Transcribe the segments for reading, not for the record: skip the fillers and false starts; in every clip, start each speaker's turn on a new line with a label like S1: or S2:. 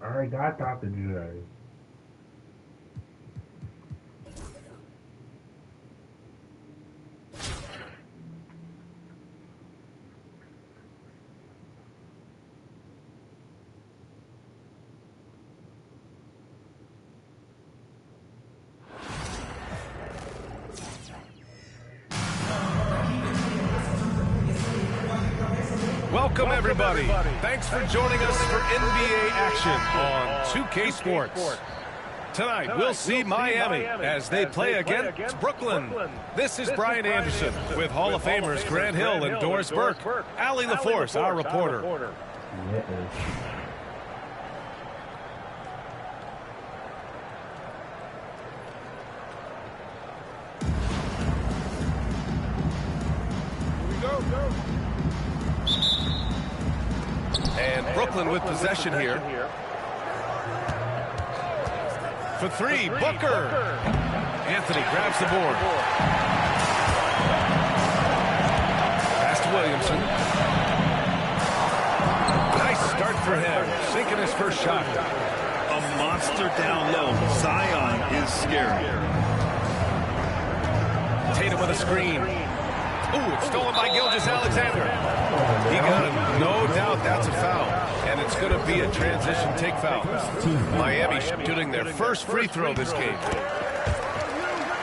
S1: I already got Dr. Dre.
S2: Welcome, everybody. Thanks for joining us for NBA action on 2K Sports. Tonight, we'll see Miami as they play against Brooklyn. This is Brian Anderson with Hall of Famers Grant Hill and Doris Burke. Allie LaForce, our reporter. And Brooklyn with possession here. For three, Booker. Anthony grabs the board. Pass to Williamson. Nice start for him, sinking his first shot.
S3: A monster down low. Zion is scary.
S2: Tatum with a screen. Ooh, it's stolen by Gilgeous-Alexander. He got it. No doubt that's a foul. And it's going to be a transition take foul. Miami shooting their first free throw this game.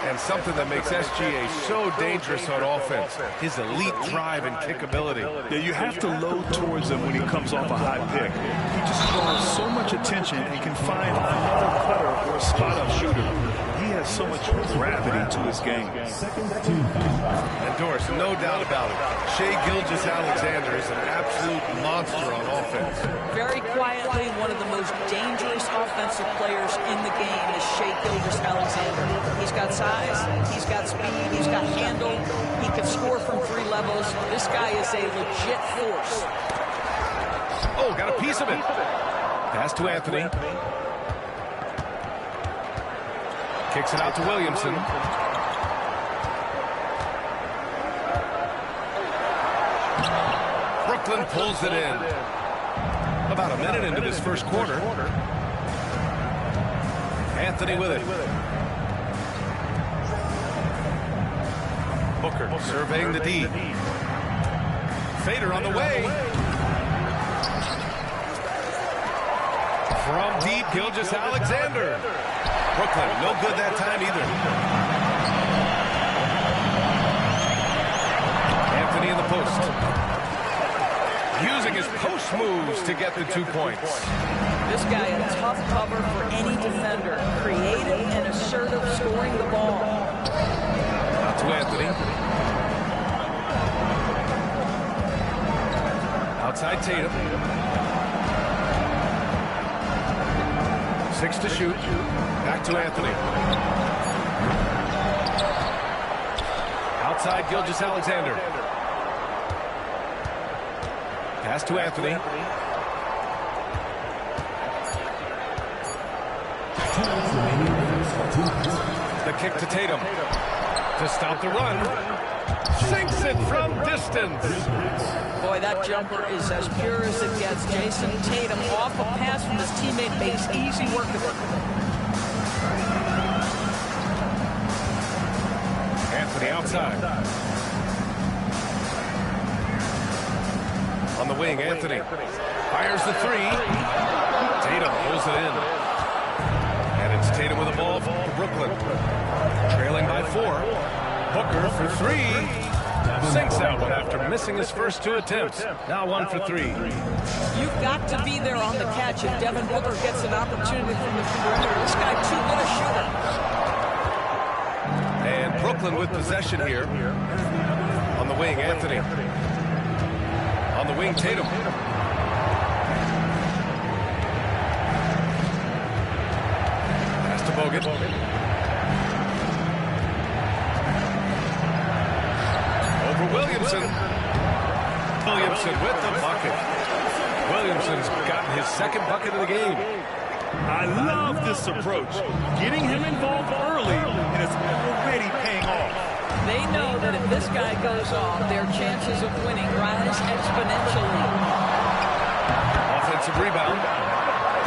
S2: And something that makes SGA so dangerous on offense. His elite drive and kick ability.
S3: Yeah, you have to load towards him when he comes off a high pick. He just draws so much attention and can find another cutter or a spot-up shooter. He has so much gravity to his game.
S2: And Doris, no doubt about it, Shai Gilgeous-Alexander is an absolute monster on offense.
S4: Very quietly, one of the most dangerous offensive players in the game is Shai Gilgeous-Alexander. He's got size, he's got speed, he's got handle, he can score from three levels. This guy is a legit force.
S2: Oh, got a piece of it. Pass to Anthony. Kicks it out to Williamson. Brooklyn pulls it in. About a minute into this first quarter. Anthony with it. Booker surveying the D. Fader on the way. From deep, Gilgeous-Alexander. Brooklyn, no good that time either. Anthony in the post. Using his post moves to get the 2 points.
S4: This guy a tough cover for any defender. Creative and assertive scoring the ball.
S2: Out to Anthony. Outside Tatum. 6 to shoot. Back to Anthony. Outside Gilgeous-Alexander. Pass to Anthony. The kick to Tatum. To stop the run. Sinks it from distance.
S4: Boy, that jumper is as pure as it gets. Jason Tatum off a pass from his teammate makes easy work of it.
S2: Anthony outside. On the wing, Anthony fires the three. Tatum pulls it in. And it's Tatum with the ball for Brooklyn. Trailing by 4. Booker for 3. Sinks that one after missing his first 2 attempts. Now 1 for 3.
S4: You've got to be there on the catch if Devin Booker gets an opportunity from the perimeter. This guy too good a shooter.
S2: And Brooklyn with possession here. On the wing, Anthony. On the wing, Tatum. Pass to Bogut. Williamson. Williamson with the bucket. Williamson's gotten his second bucket of the game.
S3: I love this approach. Getting him involved early, and it's already paying off.
S4: They know that if this guy goes off, their chances of winning rise exponentially.
S2: Offensive rebound.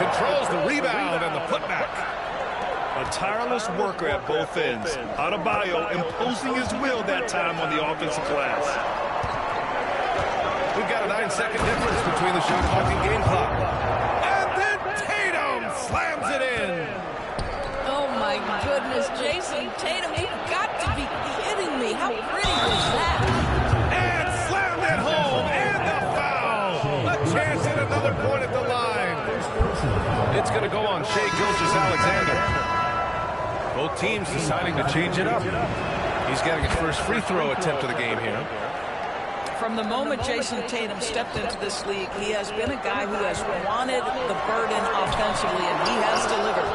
S2: controls the rebound and the putback.
S3: A tireless worker at both ends. Adebayo imposing his will that time on the offensive glass.
S2: We've got a 9-second difference between the shot clock and game clock. And then Tatum slams it in.
S4: Oh, my goodness, Jason Tatum, you've got to be kidding me. How pretty was that?
S2: And slammed it home. And the foul. A chance at another point at the line. It's going to go on Shai Gilgeous-Alexander. Both teams deciding to change it up. He's getting his first free throw attempt of the game here.
S4: From the moment Jason Tatum stepped into this league, he has been a guy who has wanted the burden offensively, and he has delivered.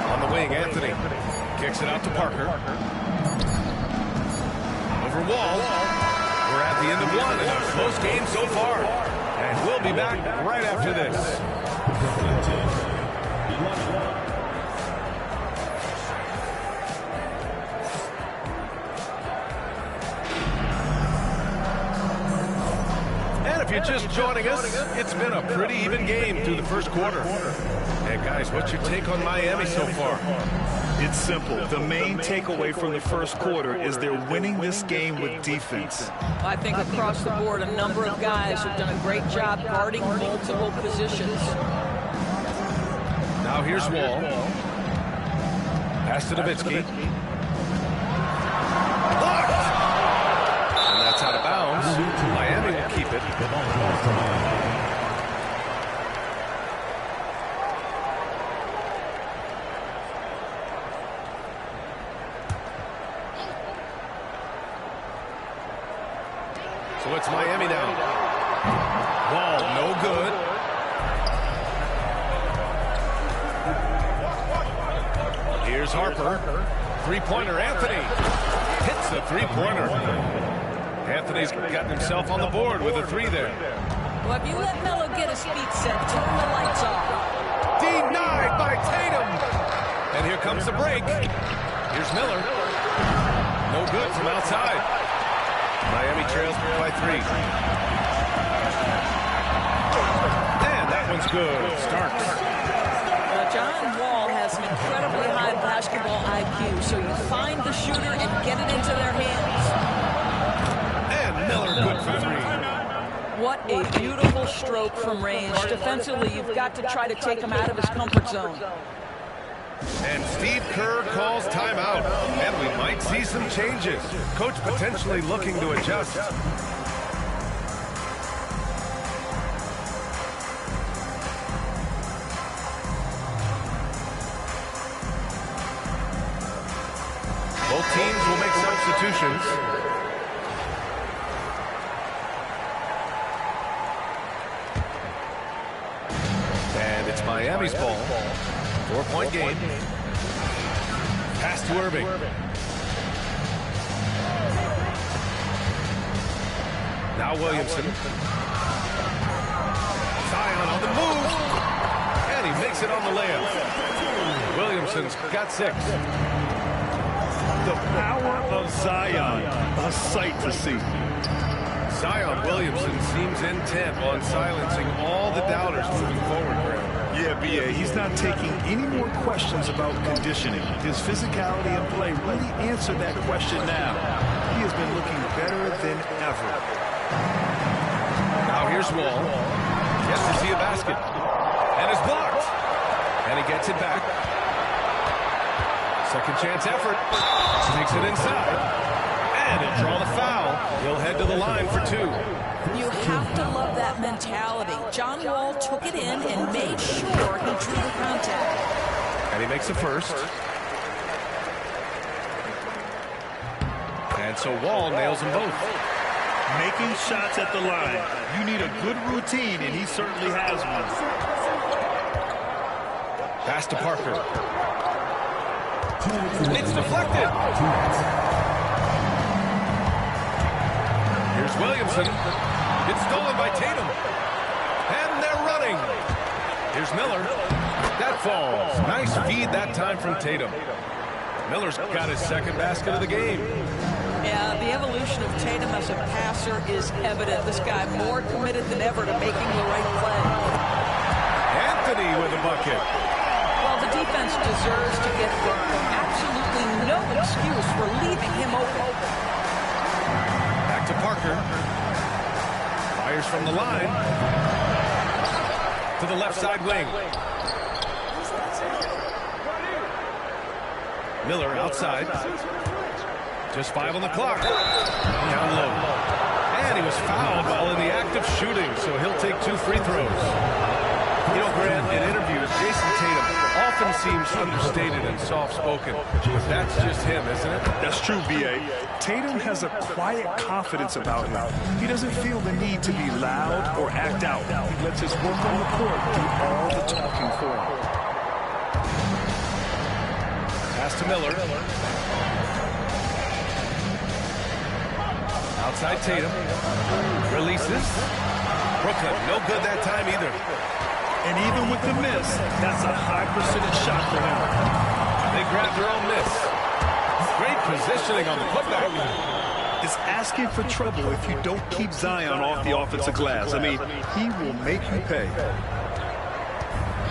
S2: On the wing, Anthony kicks it out to Parker. Over Wall. We're at the end of one, and a close game so far. And we'll be back right after this. And if you're just joining us, it's been a pretty even game through the first quarter. Hey guys, what's your take on Miami so far?
S3: It's simple. The main takeaway from the first quarter is they're winning this game with defense.
S4: I think across the board, a number of guys have done a great job guarding multiple positions.
S2: Now here's Wall. Pass to Nowitzki. Blocked! And that's out of bounds. Miami will keep it. So it's Miami now. Wall, no good. Here's Harper. Three-pointer, Anthony. Hits the three-pointer. Anthony's gotten himself on the board with a three there.
S4: Well, if you let Melo get his feet set, turn the lights off.
S2: Denied by Tatum. And here comes the break. Here's Miller. No good from outside. Miami trails by three. And that one's good. Starks.
S4: John Wall has an incredibly high basketball IQ, so you find the shooter and get it into their hands.
S2: And Miller good for three.
S4: What a beautiful stroke from range. Defensively, you've got to try to take him out of his comfort zone.
S2: And Steve Kerr calls timeout. And we might see some changes. Coach potentially looking to adjust. Both teams will make substitutions. And it's Miami's ball. 4-point game. Pass to Irving. Now Williamson. Zion on the move. And he makes it on the layup. Williamson's got 6.
S3: The power of Zion, a sight to see.
S2: Zion Williamson seems intent on silencing all the doubters moving forward, Graham.
S3: Yeah, B.A., he's not taking any more questions about conditioning. His physicality and play really answered that question now. He has been looking better than ever.
S2: Now here's Wall. Gets to see a basket. And is blocked. And he gets it back. Second chance effort. Takes it inside. And he'll draw the foul. He'll head to the line for 2.
S4: You have to love that mentality. John Wall took it in and made sure he drew the contact.
S2: And he makes the first. And so Wall nails them both.
S3: Making shots at the line. You need a good routine, and he certainly has one.
S2: Pass to Parker. It's deflected. Here's Williamson. It's stolen by Tatum. And they're running. Here's Miller. That falls. Nice feed that time from Tatum. Miller's got his second basket of the game.
S4: Yeah, the evolution of Tatum as a passer is evident. This guy more committed than ever to making the right play.
S2: Anthony with a bucket.
S4: Well, the defense deserves to get absolutely no excuse for leaving him open.
S2: Back to Parker. Fires from the line. To the left side wing. Miller outside. Just 5 on the clock. Down low. And he was fouled while in the act of shooting, so he'll take 2 free throws. You know, Grant, in interviews, Jason Tatum often seems understated and soft-spoken, but that's just him, isn't it?
S3: That's true, B.A. Tatum has a quiet confidence about him. He doesn't feel the need to be loud or act out. He lets his work on the court do all the talking for him.
S2: Pass to Miller. Outside Tatum. Releases. Brooklyn, no good that time either.
S3: And even with the miss, that's a high percentage shot for him.
S2: They grab their own miss. Great positioning on the putback.
S3: It's asking for trouble if you don't keep Zion off the offensive glass. I mean, he will make you pay.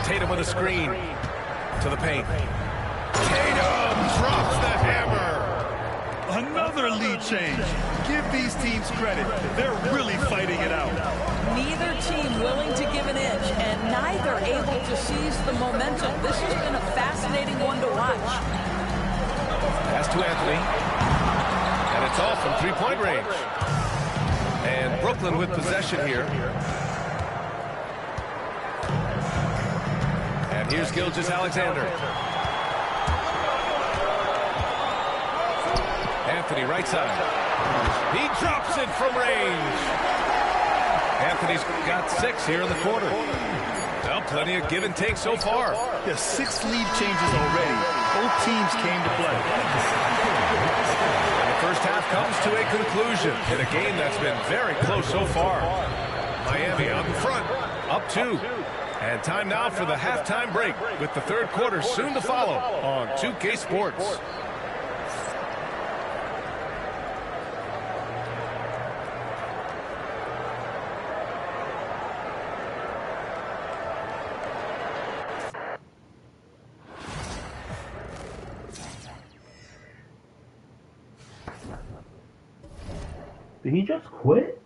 S2: Tatum with a screen. To the paint. Tatum drops the hammer.
S3: Another lead change. Give these teams credit. They're really fighting it out.
S4: Neither team willing to give an inch, and neither able to seize the momentum. This has been a fascinating one to watch.
S2: Pass to Anthony. And it's off from 3-point range. And Brooklyn with possession here. And here's Gilgeous-Alexander. Anthony right side. He drops it from range. Anthony's got 6 here in the quarter. Well, plenty of give and take so far.
S3: There's 6 lead changes already. Both teams came to play.
S2: And the first half comes to a conclusion in a game that's been very close so far. Miami out in front, up 2. And time now for the halftime break with the third quarter soon to follow on 2K Sports.
S1: Did he just quit?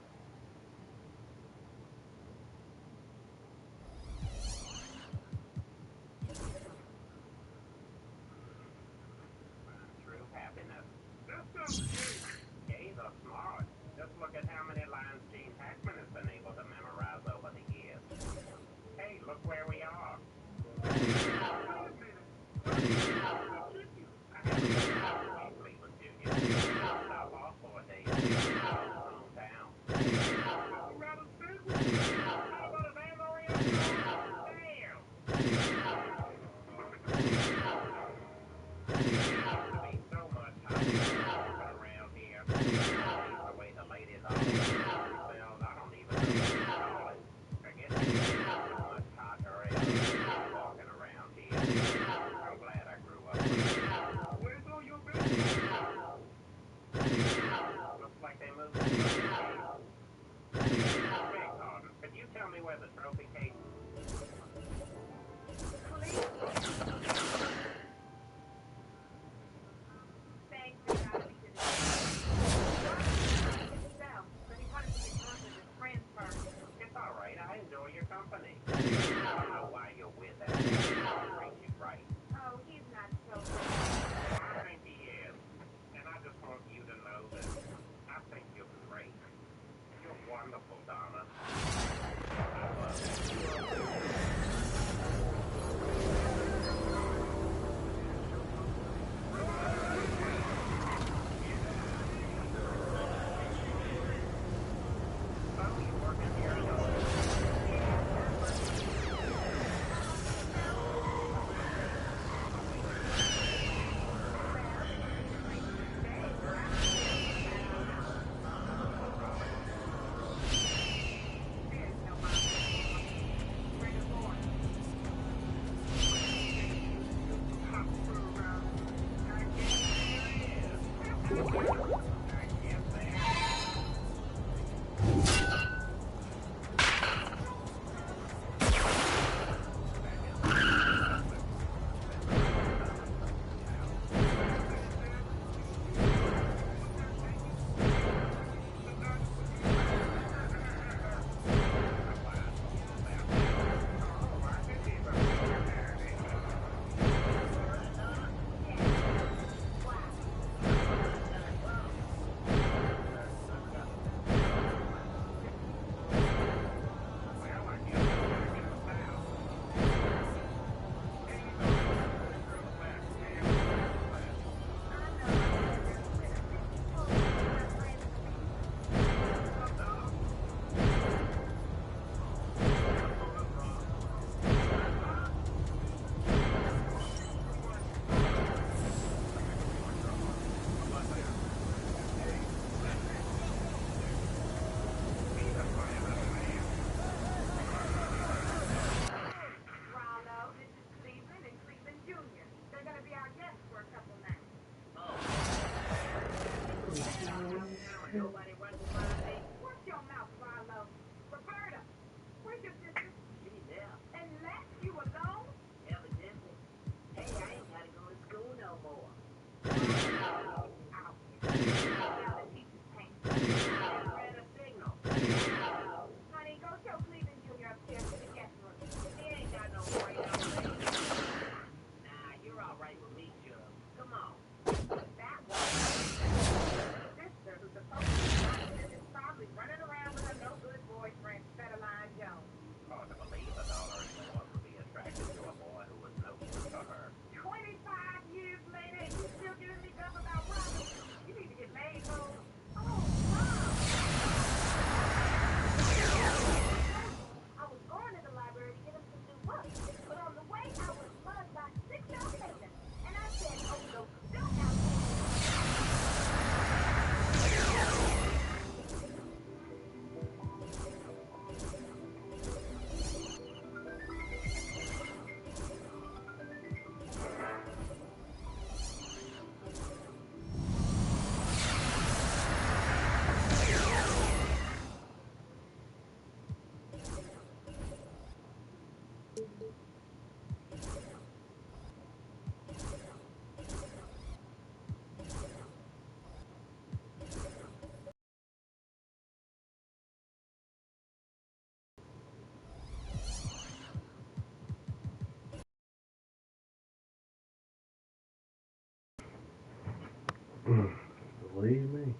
S1: Believe me.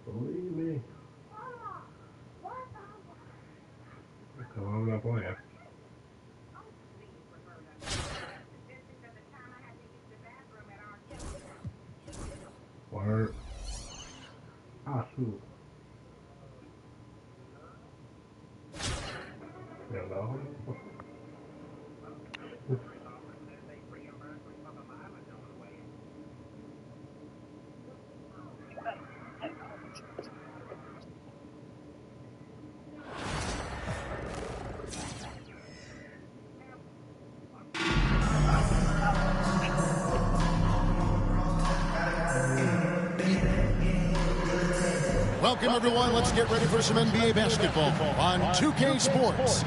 S1: Believe me. Come on, I'm not playing. Word. Ah, shoot. Hello.
S5: Welcome, everyone. Let's get ready for some NBA basketball on 2K Sports.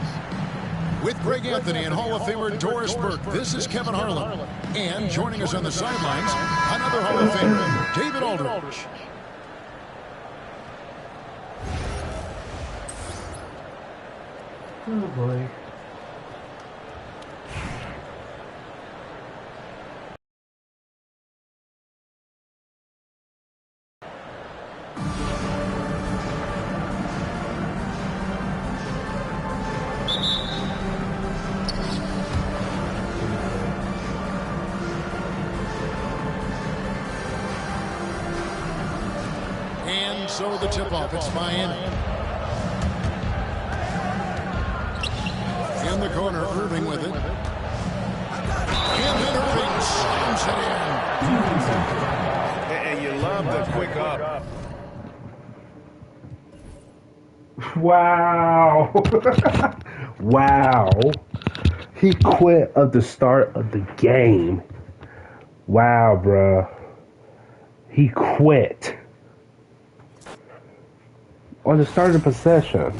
S5: With Greg Anthony and Hall of Famer Doris Burke, this is Kevin Harlan. And joining us on the sidelines, another Hall of Famer, David Aldridge.
S1: Oh, boy.
S5: And so the tip-off, it's Miami. In the corner, Irving with it. And then Irving slams it in.
S2: And you love the quick up.
S1: Wow. Wow. He quit at the start of the game. Wow, bruh. He quit on the start of the possession.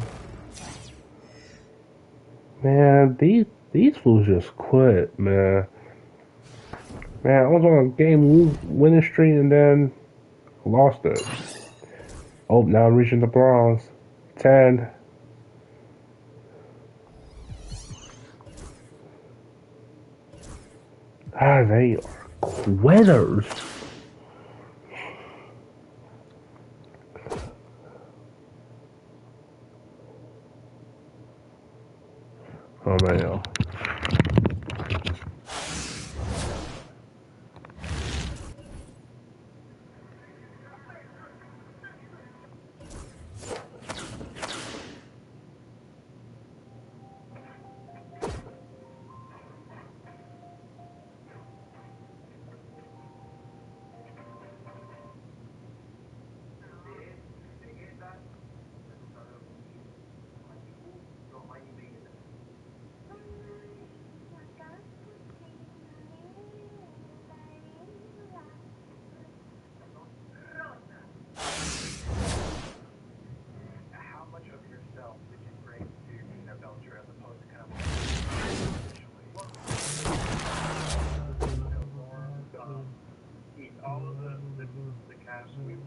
S1: Man, these fools just quit, man. Man, I was on a game winning streak and then lost it. Oh, now I'm reaching the bronze. 10. Ah, they are quitters. Oh, man.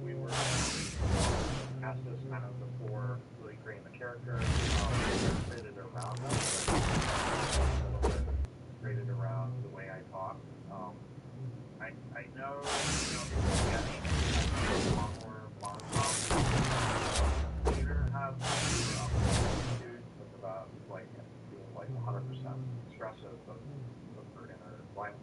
S6: We were asked us kind of before really creating the character, created around them, created around the way I talk. I know, getting a lot more Peter has dudes that's about like being like 100% expressive of her inner life.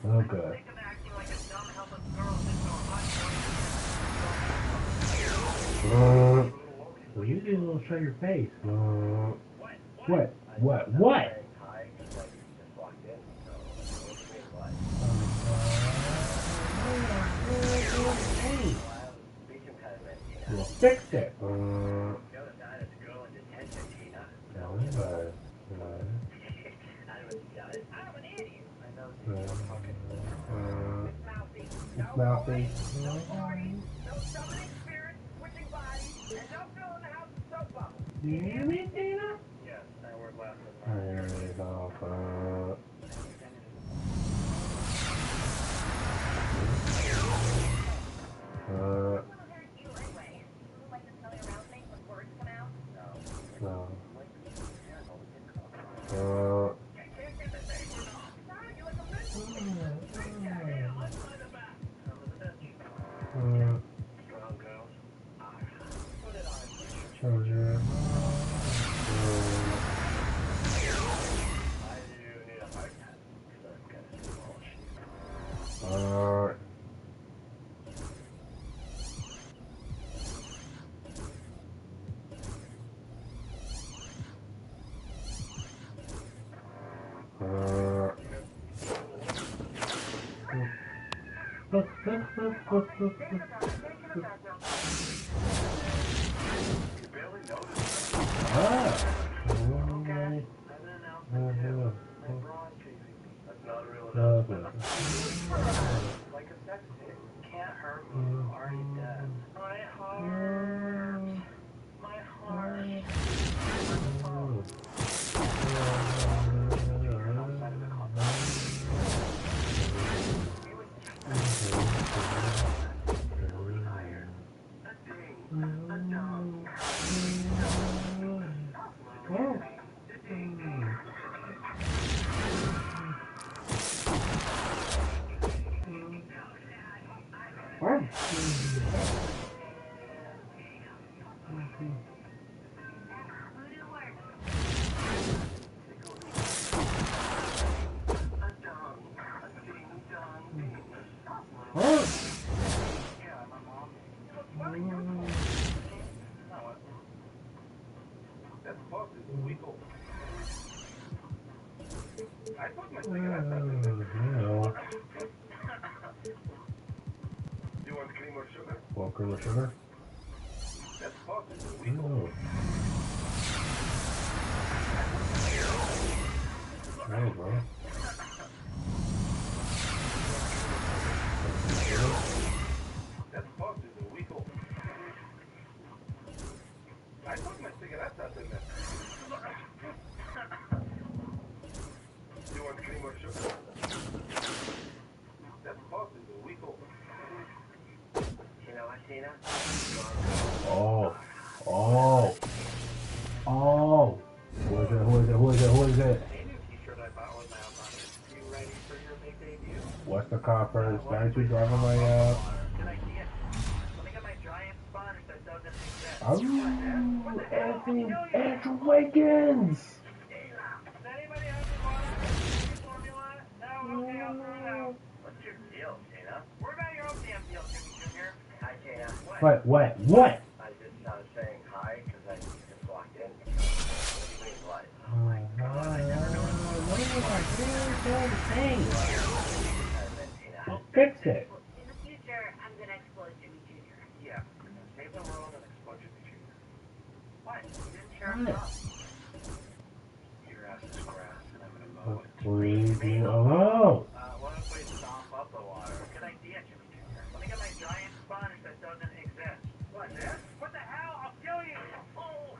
S1: Okay. Don't show your face. What? What? We'll fix it. It's mouthy. Do you hear me, Dana?
S6: Yes, I work last
S1: There it is off. No. Charger.
S6: like a sex tape. Can't hurt me. I'm already dead. My heart. My heart. Outside of the
S1: Walker with sugar. Oh. Hey, bro.
S6: I put my cigarettes out in there. You want cream or sugar? That pot is a week old. You know what, Tina?
S1: Oh. Who is it?
S6: T-shirt I bought with my own money. You ready for your big debut?
S1: What's the conference? 92 driving my
S6: Good idea. Let me get my giant sponge that doesn't exist.
S1: Andrew Wiggins!
S6: Does anybody have any water? Formula? No? Okay, I'll throw it out. What's your deal, Tina? What about your own damn deal, Jimmy Jr.? Hi, Tina.
S1: What?
S6: I just saying hi because I just walked in. What?
S1: Oh my god, what is our favorite thing? We'll fix it.
S7: In the future, I'm gonna explode Jimmy Jr.
S6: Yeah, we're gonna save the world and explode Jimmy Jr. What? You didn't share it up. Your ass is grass and I'm gonna mow it.
S1: Leave me alone.
S6: What if we stomp up the water? Good idea, Jimmy Jr. Let me get my giant sponge that doesn't exist. What, this? What the hell? I'll kill you! Oh!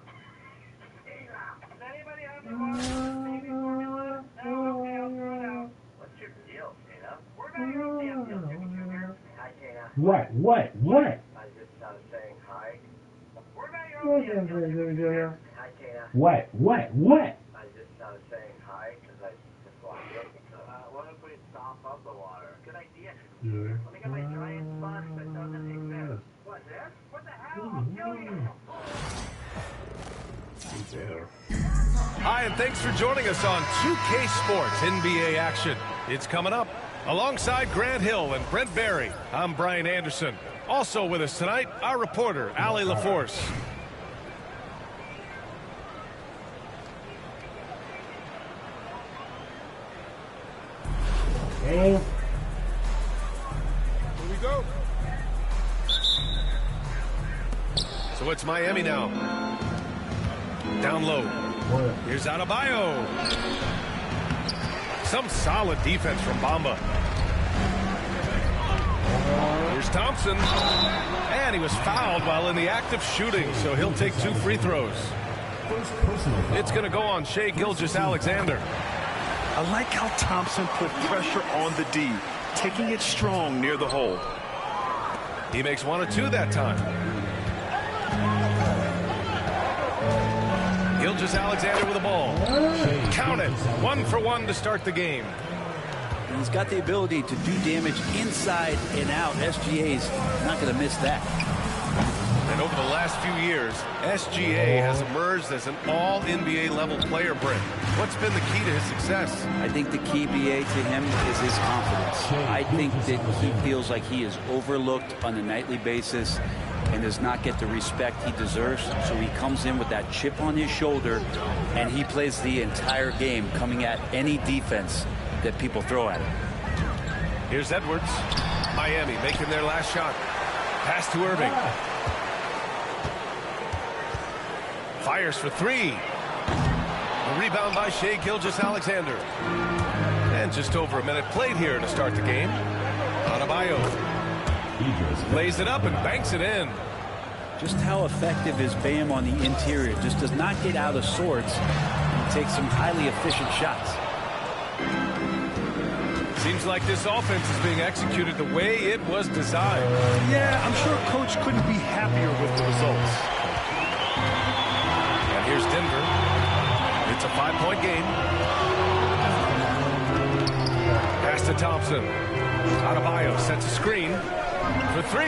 S6: Does anybody have any water? Baby formula? No? Okay, I'll throw it out. What's your deal, Tina? What about your own damn deal, Jimmy Jr.? Hi, Tina.
S1: What?
S6: I just saying hi. What about your own damn deal, Jimmy Jr.? Hi, Tina.
S1: What?
S6: I just saying hi because I just walked in. What if we stomp up the water? Good idea. Let me get my giant sponge that doesn't exist. What, this? What the hell? I'll kill you!
S2: Hi, and thanks for joining us on 2K Sports NBA action. It's coming up. Alongside Grant Hill and Brent Barry, I'm Brian Anderson. Also with us tonight, our reporter, Allie LaForce.
S1: Game.
S2: Here we go. So it's Miami now. Down low. Here's Adebayo. Some solid defense from Bamba. Here's Thompson. And he was fouled while in the act of shooting, so he'll take 2 free throws. It's going to go on Shai Gilgeous-Alexander.
S3: I like how Thompson put pressure on the D, taking it strong near the hole.
S2: He makes 1 of 2 that time. Gilgeous-Alexander with the ball. Count it. 1 for 1 to start the game.
S8: And he's got the ability to do damage inside and out. SGA's not going to miss that.
S2: And over the last few years, SGA has emerged as an all-NBA level player, Brent. What's been the key to his success?
S8: I think the key, BA, to him is his confidence. I think that he feels like he is overlooked on a nightly basis and does not get the respect he deserves. So he comes in with that chip on his shoulder, and he plays the entire game coming at any defense that people throw at him.
S2: Here's Edwards. Miami making their last shot. Pass to Irving. Fires for 3. A rebound by Shai Gilgeous-Alexander. And just over a minute played here to start the game. Adebayo lays it up and banks it in.
S8: Just how effective is Bam on the interior? Just does not get out of sorts and takes some highly efficient shots.
S2: Seems like this offense is being executed the way it was designed.
S3: Yeah, I'm sure Coach couldn't be happier with the results.
S2: And here's Denver. It's a 5-point game. Pass to Thompson. Adebayo sets a screen for 3.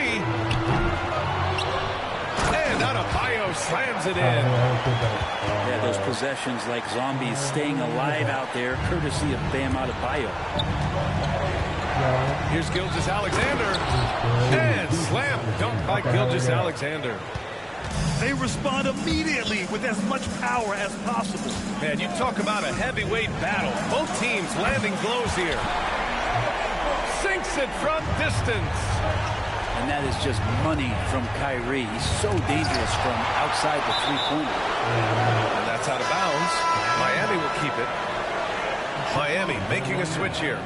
S2: And Adebayo slams it in.
S8: Yeah, those possessions like zombies staying alive out there, courtesy of Bam Adebayo.
S2: Here's Gilgeous-Alexander. And slam dunk by Gilgeous-Alexander.
S3: They respond immediately with as much power as possible.
S2: Man, you talk about a heavyweight battle. Both teams landing blows here. Sinks it from distance.
S8: And that is just money from Kyrie. He's so dangerous from outside the three-pointer.
S2: And that's out of bounds. Miami will keep it. Miami making a switch here.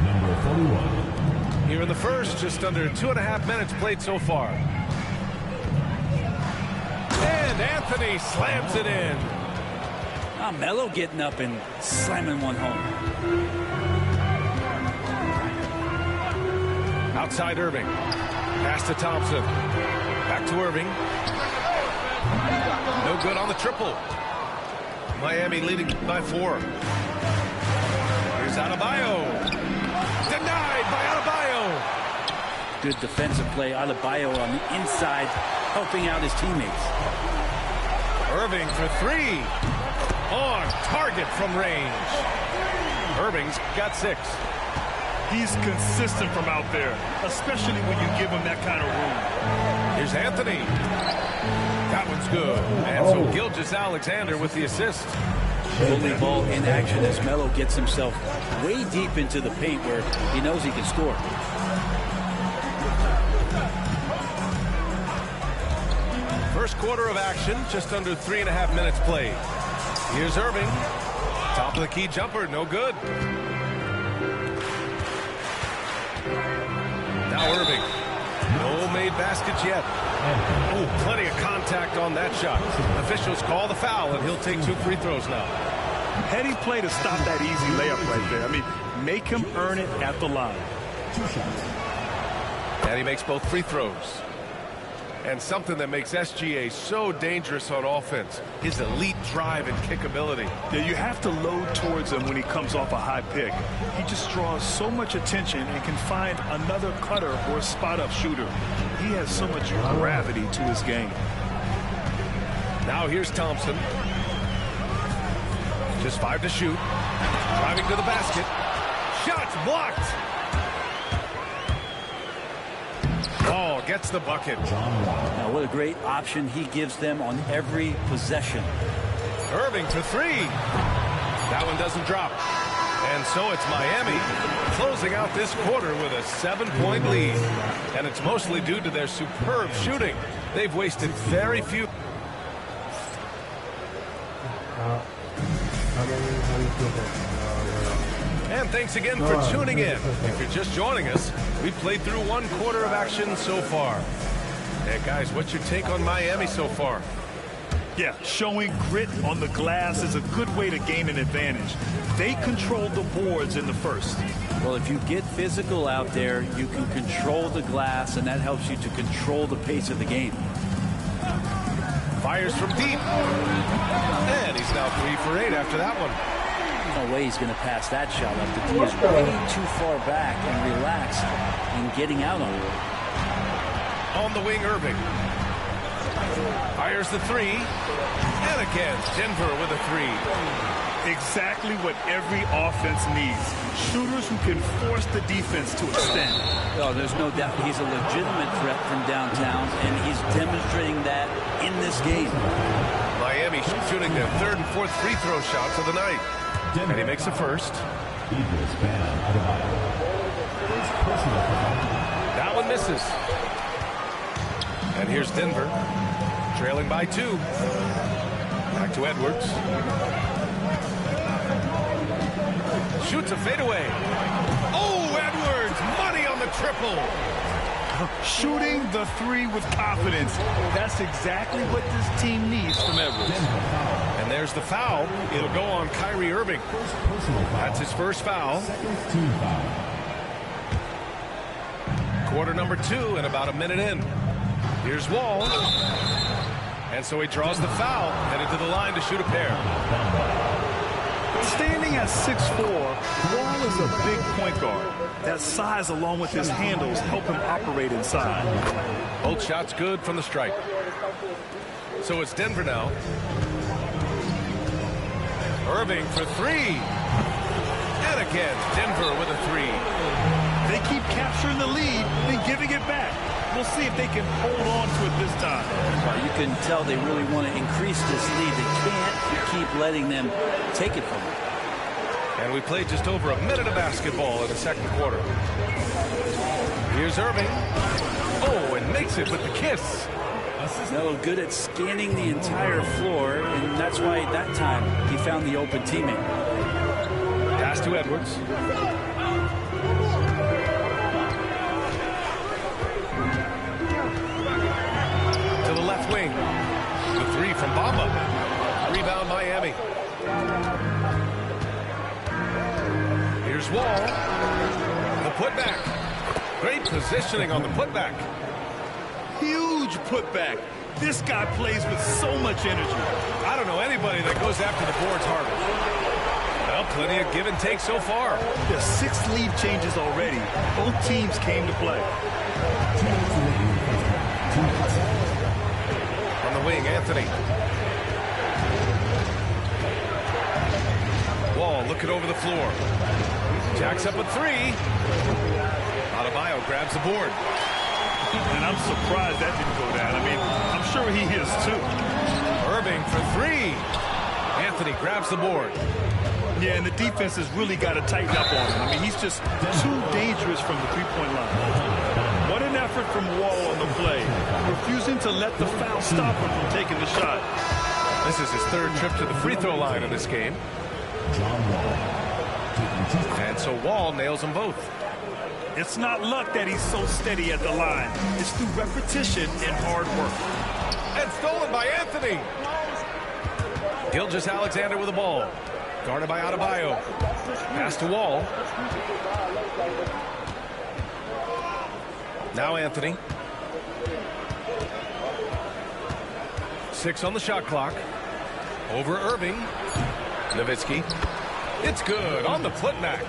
S9: Number 41.
S2: Here in the first, just under 2.5 minutes played so far. And Anthony slams it in.
S8: Melo getting up and slamming one home.
S2: Outside Irving. Pass to Thompson. Back to Irving. No good on the triple. Miami leading by 4. Here's Adebayo. Denied by Adebayo.
S8: Good defensive play. Adebayo on the inside, helping out his teammates.
S2: Irving for 3. On target from range. Irving's got 6.
S3: He's consistent from out there, especially when you give him that kind of room.
S2: Here's Anthony. That one's good. And so Gilgeous-Alexander with the assist.
S8: Bully ball in action as Melo gets himself way deep into the paint where he knows he can score.
S2: First quarter of action, just under 3.5 minutes played. Here's Irving. Top of the key jumper, no good. Now Irving. No made baskets yet. Oh, plenty of contact on that shot. Officials call the foul, and he'll take 2 free throws now.
S3: Heady play to stop that easy layup right there. I mean, make him earn it at the line.
S2: And he makes both free throws. And something that makes SGA so dangerous on offense, his elite drive and kick ability.
S3: Yeah, you have to load towards him when he comes off a high pick. He just draws so much attention and can find another cutter or spot-up shooter. He has so much gravity to his game.
S2: Now here's Thompson. Just 5 to shoot. Driving to the basket. Shots blocked. Oh, gets the bucket.
S8: Now, what a great option he gives them on every possession.
S2: Irving for 3. That one doesn't drop. And so it's Miami closing out this quarter with a 7-point lead. And it's mostly due to their superb shooting. They've wasted very few. And thanks again for tuning in. If you're just joining us, we've played through one quarter of action so far. Hey guys, what's your take on Miami so far?
S3: Yeah, showing grit on the glass is a good way to gain an advantage. They controlled the boards in the first.
S8: Well, if you get physical out there, you can control the glass, and that helps you to control the pace of the game.
S2: Fires from deep. And he's now 3 for 8 after that one.
S8: No way he's going to pass that shot up. The D is way too far back and relaxed in getting out on it.
S2: On the wing, Irving. Fires the 3. And again, Denver with a 3.
S3: Exactly what every offense needs. Shooters who can force the defense to extend.
S8: Oh, there's no doubt he's a legitimate threat from downtown, and he's demonstrating that in this game.
S2: Miami shooting their 3rd and 4th free throw shots of the night. And he makes the first. That one misses. And here's Denver, trailing by 2. Back to Edwards. Shoots a fadeaway. Oh, Edwards, money on the triple.
S3: Shooting the 3 with confidence. That's exactly what this team needs from Edwards.
S2: And there's the foul. It'll go on Kyrie Irving. That's his first foul. Quarter number 2 and about a minute in. Here's Wall. And so he draws the foul, headed to the line to shoot a pair.
S3: Standing at 6'4", Wall is a big point guard. That size, along with his handles, help him operate inside.
S2: Both shots good from the stripe. So it's Denver now. Irving for 3. And again, Denver with a 3.
S3: They keep capturing the lead and giving it back. We'll see if they can hold on to it this time.
S8: Well, you can tell they really want to increase this lead. They can't keep letting them take it from them.
S2: And we played just over a minute of basketball in the second quarter. Here's Irving. Oh, and makes it with the kiss.
S8: No, good at scanning the entire floor, and that's why that time he found the open teammate.
S2: Pass to Edwards. To the left wing. The 3 from Bamba. Rebound Miami. Here's Wall. The putback. Great positioning on the putback.
S3: Huge putback. This guy plays with so much energy.
S2: I don't know anybody that goes after the boards harder. Well, plenty of give and take so far.
S3: The 6 lead changes already. Both teams came to play.
S2: On the wing, Anthony. Wall looking over the floor. Jacks up a 3. Adebayo grabs the board.
S3: And I'm surprised that didn't go down. I mean, I'm sure he is too.
S2: Irving for 3. Anthony grabs the board.
S3: Yeah, and the defense has really got to tighten up on him. I mean, he's just too dangerous from the three-point line. What an effort from Wall on the play. Refusing to let the foul stop him from taking the shot.
S2: This is his 3rd trip to the free throw line in this game. And so Wall nails them both.
S3: It's not luck that he's so steady at the line. It's through repetition and hard work.
S2: And stolen by Anthony. Gilgeous-Alexander with the ball. Guarded by Adebayo. Pass to Wall. Now Anthony. 6 on the shot clock. Over Irving. Nowitzki. It's good on the putback.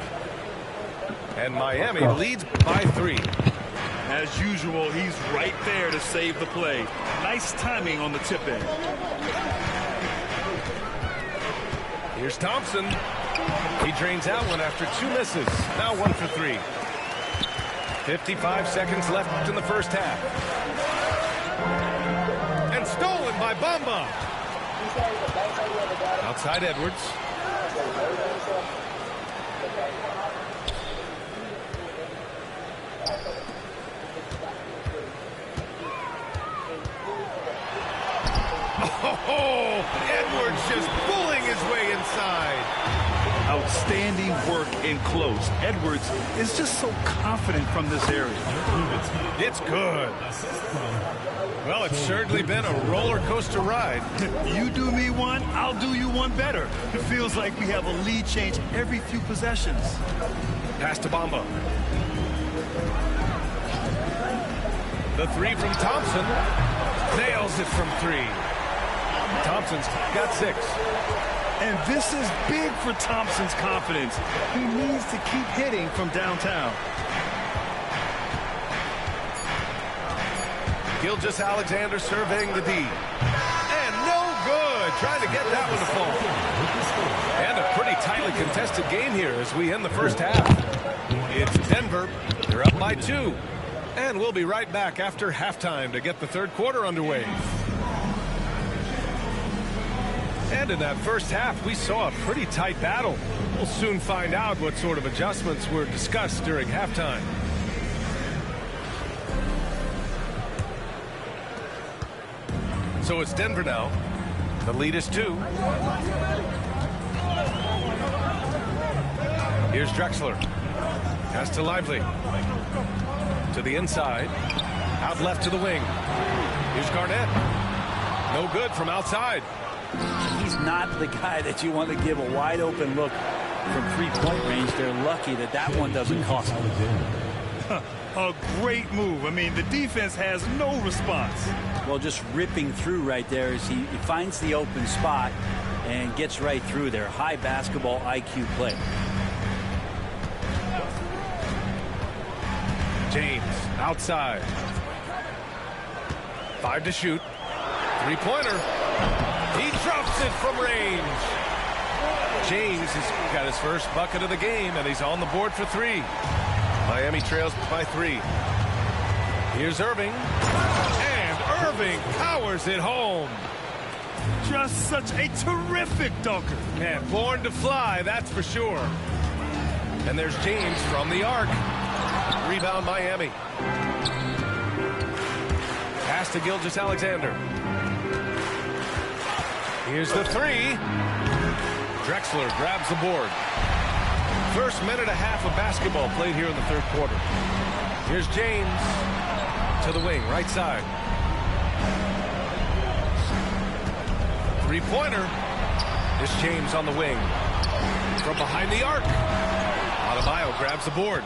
S2: And Miami leads by 3.
S3: As usual, he's right there to save the play. Nice timing on the tip in.
S2: Here's Thompson. He drains out one after 2 misses. Now 1 for 3. 55 seconds left in the first half. And stolen by Bamba. Outside Edwards. Oh, Edwards just pulling his way inside.
S3: Outstanding work in close. Edwards is just so confident from this area.
S2: It's good. Well, it's certainly been a roller coaster ride.
S3: You do me one, I'll do you one better. It feels like we have a lead change every few possessions.
S2: Pass to Bamba. The three from Thompson. Nails it from three. Thompson's got 6.
S3: And this is big for Thompson's confidence. He needs to keep hitting from downtown.
S2: Gilgeous-Alexander surveying the D. And no good. Trying to get that one to fall. And a pretty tightly contested game here as we end the first half. It's Denver. They're up by 2. And we'll be right back after halftime to get the third quarter underway. And in that first half, we saw a pretty tight battle. We'll soon find out what sort of adjustments were discussed during halftime. So it's Denver now. The lead is 2. Here's Drexler. Pass to Lively. To the inside. Out left to the wing. Here's Garnett. No good from outside.
S8: He's not the guy that you want to give a wide open look from three-point range. They're lucky that that one doesn't cost them.
S3: A great move. I mean, the defense has no response.
S8: Well, just ripping through right there as he finds the open spot and gets right through there. High basketball IQ play.
S2: James outside. 5 to shoot. Three-pointer. He drops it from range. James has got his first bucket of the game, and he's on the board for 3. Miami trails by 3. Here's Irving. And Irving powers it home.
S3: Just such a terrific dunker.
S2: Man, born to fly, that's for sure. And there's James from the arc. Rebound Miami. Pass to Gilgeous-Alexander. Here's the 3. Drexler grabs the board. First minute and a half of basketball played here in the third quarter. Here's James to the wing, right side. Three-pointer. This James on the wing. From behind the arc. Adebayo grabs the board.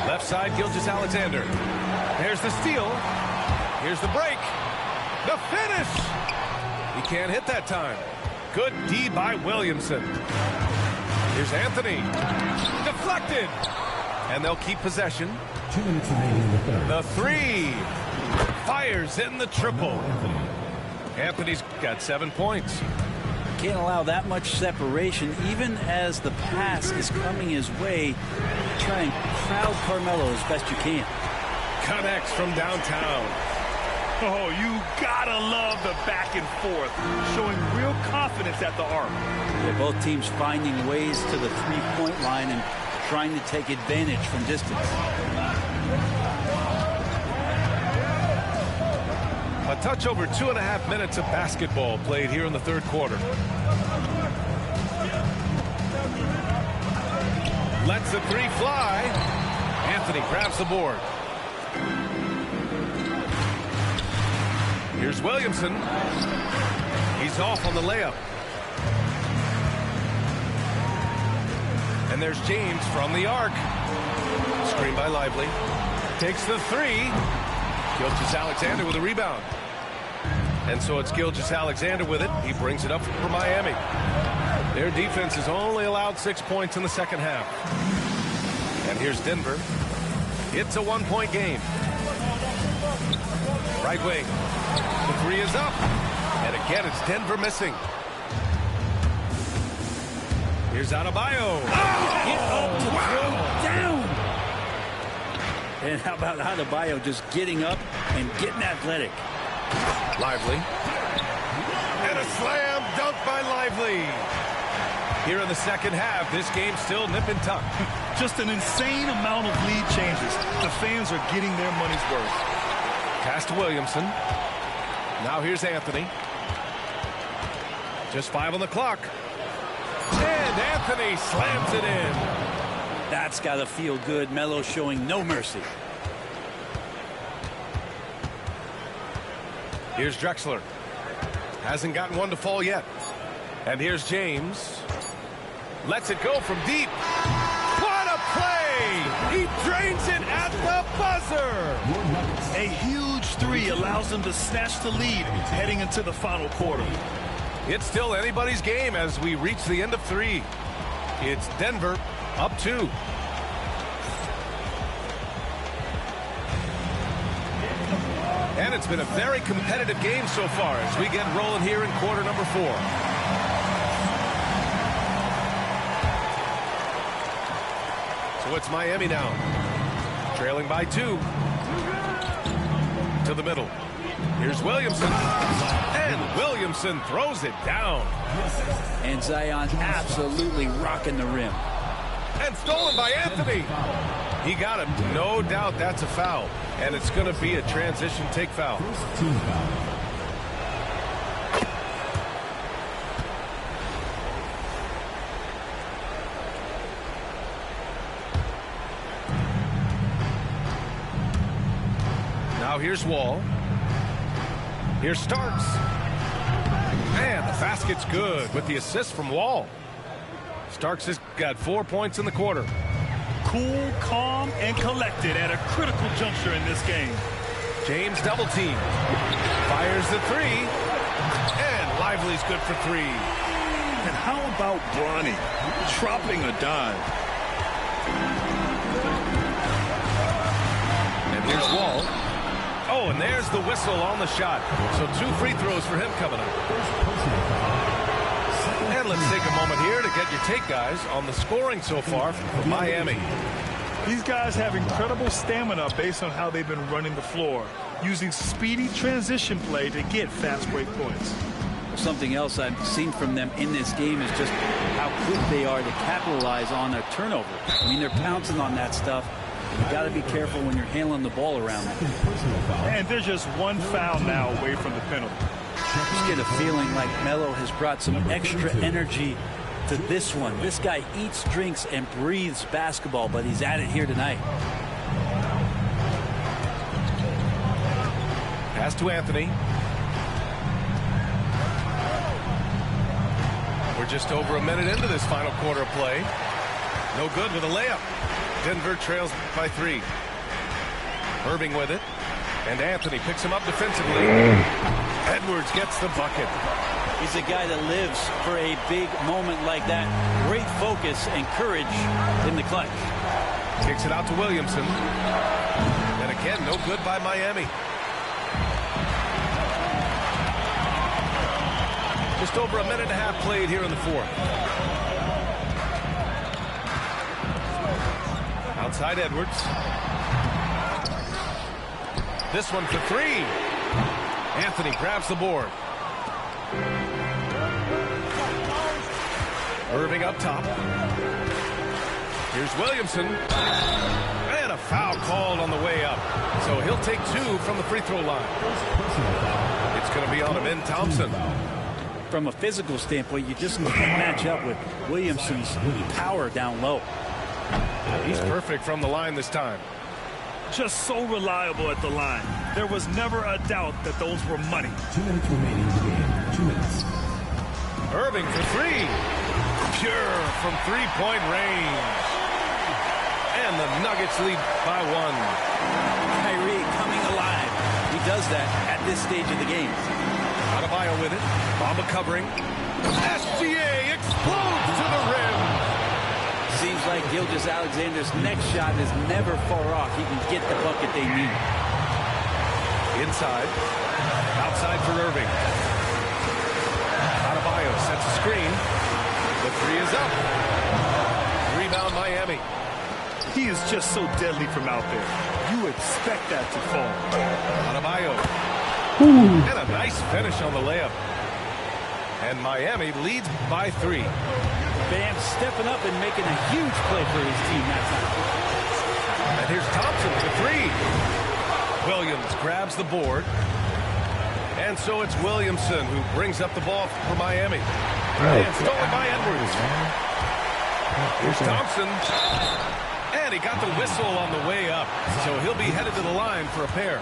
S2: Left side, Gilgeous-Alexander. There's the steal. Here's the break. The finish. He can't hit that time. Good D by Williamson. Here's Anthony. Deflected. And they'll keep possession.
S9: 2 minutes remaining in the third.
S2: The 3. Fires in the triple. Anthony's got 7 points.
S8: Can't allow that much separation, even as the pass is coming his way. Try and crowd Carmelo as best you can.
S2: Connects from downtown.
S3: Oh, you gotta love the back and forth, showing real confidence at the arc.
S8: Yeah, both teams finding ways to the three-point line and trying to take advantage from distance.
S2: A touch over 2.5 minutes of basketball played here in the third quarter. Lets the 3 fly. Anthony grabs the board. Here's Williamson. He's off on the layup. And there's James from the arc. Screen by Lively. Takes the 3. Gilgeous-Alexander with a rebound. And so it's Gilgeous-Alexander with it. He brings it up for Miami. Their defense has only allowed 6 points in the second half. And here's Denver. It's a 1-point game. Right wing. The 3 is up. And again, it's Denver missing. Here's Adebayo.
S8: Get up to throw down. And how about Adebayo just getting up and getting athletic?
S2: Lively. And a slam dunk by Lively. Here in the second half, this game's still nip and tuck.
S3: Just an insane amount of lead changes. The fans are getting their money's worth.
S2: Pass to Williamson. Now here's Anthony. Just 5 on the clock. And Anthony slams it in.
S8: That's got to feel good. Melo showing no mercy.
S2: Here's Drexler. Hasn't gotten one to fall yet. And here's James. Lets it go from deep. What a play! He drains it at the buzzer.
S3: A huge three allows them to snatch the lead heading into the final quarter.
S2: It's still anybody's game as we reach the end of 3. It's Denver up 2. And it's been a very competitive game so far as we get rolling here in quarter number 4. So it's Miami now, trailing by 2. To the middle. Here's Williamson. And Williamson throws it down.
S8: And Zion absolutely rocking the rim.
S2: And stolen by Anthony. He got him. No doubt that's a foul. And it's going to be a transition take foul. Now here's Wall. Here's Starks. And the basket's good with the assist from Wall. Starks has got 4 points in the quarter.
S3: Cool, calm, and collected at a critical juncture in this game.
S2: James double team. Fires the 3. And Lively's good for 3.
S3: And how about Bronny dropping a dime?
S2: And here's Wall. Oh, and there's the whistle on the shot. So 2 free throws for him coming up. And let's take a moment here to get your take, guys, on the scoring so far for Miami.
S3: These guys have incredible stamina based on how they've been running the floor, using speedy transition play to get fast break points.
S8: Something else I've seen from them in this game is just how quick they are to capitalize on their turnover. I mean, they're pouncing on that stuff. You got to be careful when you're handling the ball around them.
S3: And they're just 1 foul now away from the penalty.
S8: Just get a feeling like Melo has brought some extra energy to this one. This guy eats, drinks, and breathes basketball, but he's at it here tonight.
S2: Pass to Anthony. We're just over a minute into this final quarter of play. No good with a layup. Denver trails by 3. Irving with it. And Anthony picks him up defensively. Edwards gets the bucket.
S8: He's a guy that lives for a big moment like that. Great focus and courage in the clutch.
S2: Kicks it out to Williamson. And again, no good by Miami. Just over a minute and a half played here in the 4th. Outside Edwards. This one for 3. Anthony grabs the board. Irving up top. Here's Williamson. And a foul called on the way up. So he'll take 2 from the free throw line. It's going to be on him in Thompson.
S8: From a physical standpoint, you just can't match up with Williamson's power down low.
S2: He's perfect from the line this time.
S3: Just so reliable at the line. There was never a doubt that those were money.
S9: 2 minutes remaining in the game. 2 minutes.
S2: Irving for 3. Pure from 3-point range. And the Nuggets lead by 1.
S8: Kyrie coming alive. He does that at this stage of the game.
S2: Adebayo with it. Bamba covering. SGA explodes to the rim.
S8: Seems like Gilgeous-Alexander's next shot is never far off. He can get the bucket they need.
S2: Inside. Outside for Irving. Adebayo sets a screen. The 3 is up. Rebound Miami.
S3: He is just so deadly from out there. You expect that to fall.
S2: Adebayo. And a nice finish on the layup. And Miami leads by 3.
S8: Bam stepping up and making a huge play for his team that time.
S2: And here's Thompson with a 3. Williams grabs the board. And so it's Williamson who brings up the ball for Miami. And stolen by Edwards. Here's Thompson. And he got the whistle on the way up. So he'll be headed to the line for a pair.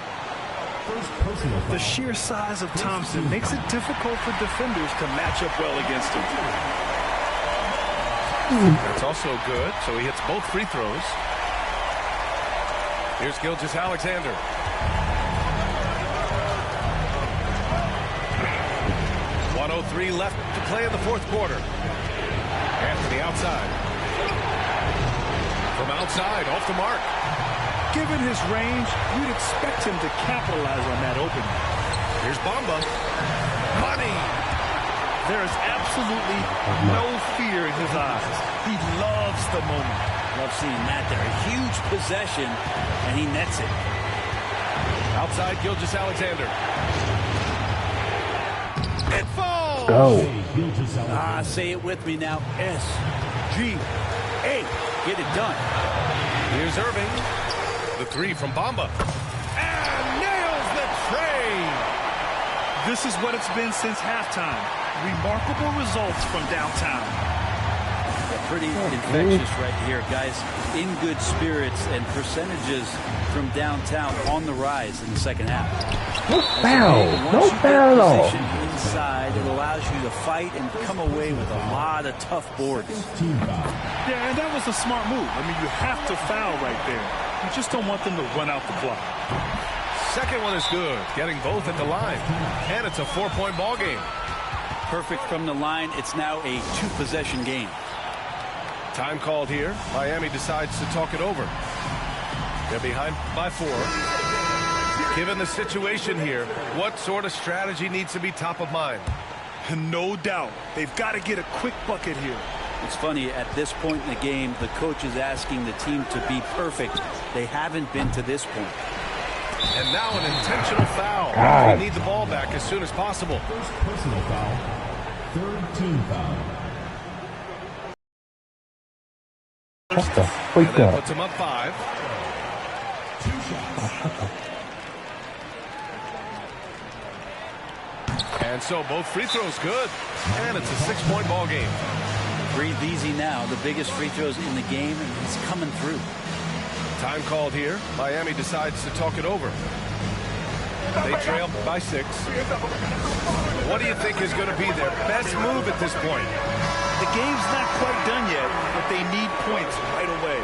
S3: The sheer size of Thompson makes it difficult for defenders to match up well against him.
S2: That's also good. So he hits both free throws. Here's Gilgeous-Alexander. .103 left to play in the fourth quarter. Anthony outside. From outside, off the mark.
S3: Given his range, you'd expect him to capitalize on that opening.
S2: Here's Bamba. Money.
S3: There is absolutely no fear in his eyes. He loves the moment.
S8: Love seeing that there. A huge possession, and he nets it.
S2: Outside, Gilgeous-Alexander. It falls.
S1: Go.
S8: Say it with me now. S-G-A. Get it done.
S2: Here's Irving. The 3 from Bamba. And nails the tray.
S3: This is what it's been since halftime. Remarkable results from downtown.
S8: Yeah, pretty infectious right here, guys. In good spirits and percentages from downtown on the rise in the second half.
S1: No foul. No foul at all.
S8: Inside, it allows you to fight and come away with a lot of tough boards.
S3: Yeah, and that was a smart move. I mean, you have to foul right there. You just don't want them to run out the clock.
S2: Second one is good, getting both at the line. And it's a 4-point ball game.
S8: Perfect from the line. It's now a 2-possession game.
S2: Time called here. Miami decides to talk it over. They're behind by 4. Given the situation here, what sort of strategy needs to be top of mind?
S3: No doubt. They've got to get a quick bucket here.
S8: It's funny, at this point in the game, the coach is asking the team to be perfect. They haven't been to this point.
S2: And now an intentional foul.
S1: God.
S2: They need the ball back as soon as possible.
S9: First personal foul. Third team foul.
S1: Shut the
S2: And
S1: freak
S2: that
S1: up.
S2: puts him up 5. And so both free throws good. And it's a 6-point ball game.
S8: Breathe easy now. The biggest free throws in the game, and he's coming through.
S2: Time called here. Miami decides to talk it over. They trail by 6. What do you think is going to be their best move at this point?
S3: The game's not quite done yet, but they need points right away.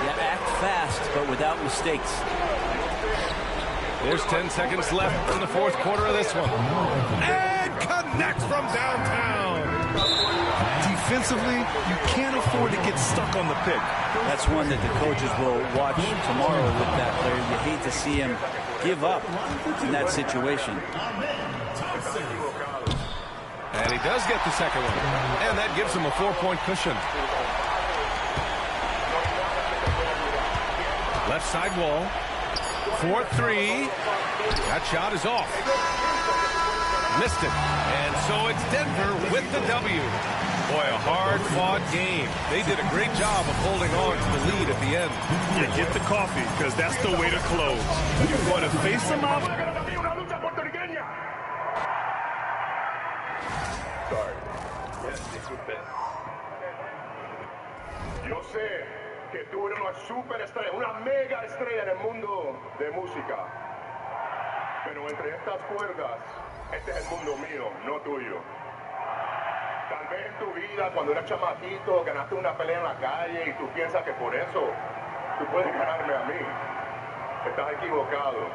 S8: Yeah, act fast, but without mistakes.
S2: There's 10 seconds left in the fourth quarter of this one. And connects from downtown.
S3: Defensively, you can't afford to get stuck on the pick.
S8: That's one that the coaches will watch tomorrow with that player. You hate to see him give up in that situation.
S2: And he does get the second one. And that gives him a 4-point cushion. Left side wall. 4-3. That shot is off. Missed it. And so it's Denver with the W. Boy, a hard-fought game. They did a great job of holding on to the lead at the end.
S3: Yeah, get the coffee, because that's the way to close. You want to face them up.
S10: Sorry. Yes, disculpe. Yo sé que tú eres una superestrella, una mega estrella en el mundo de música. Pero entre estas cuerdas, este es el mundo mío, no tuyo. Tal vez en tu vida, cuando eras chamaquito, ganaste una pelea en la calle y tú piensas que por eso tú puedes ganarme a mí. Estás equivocado.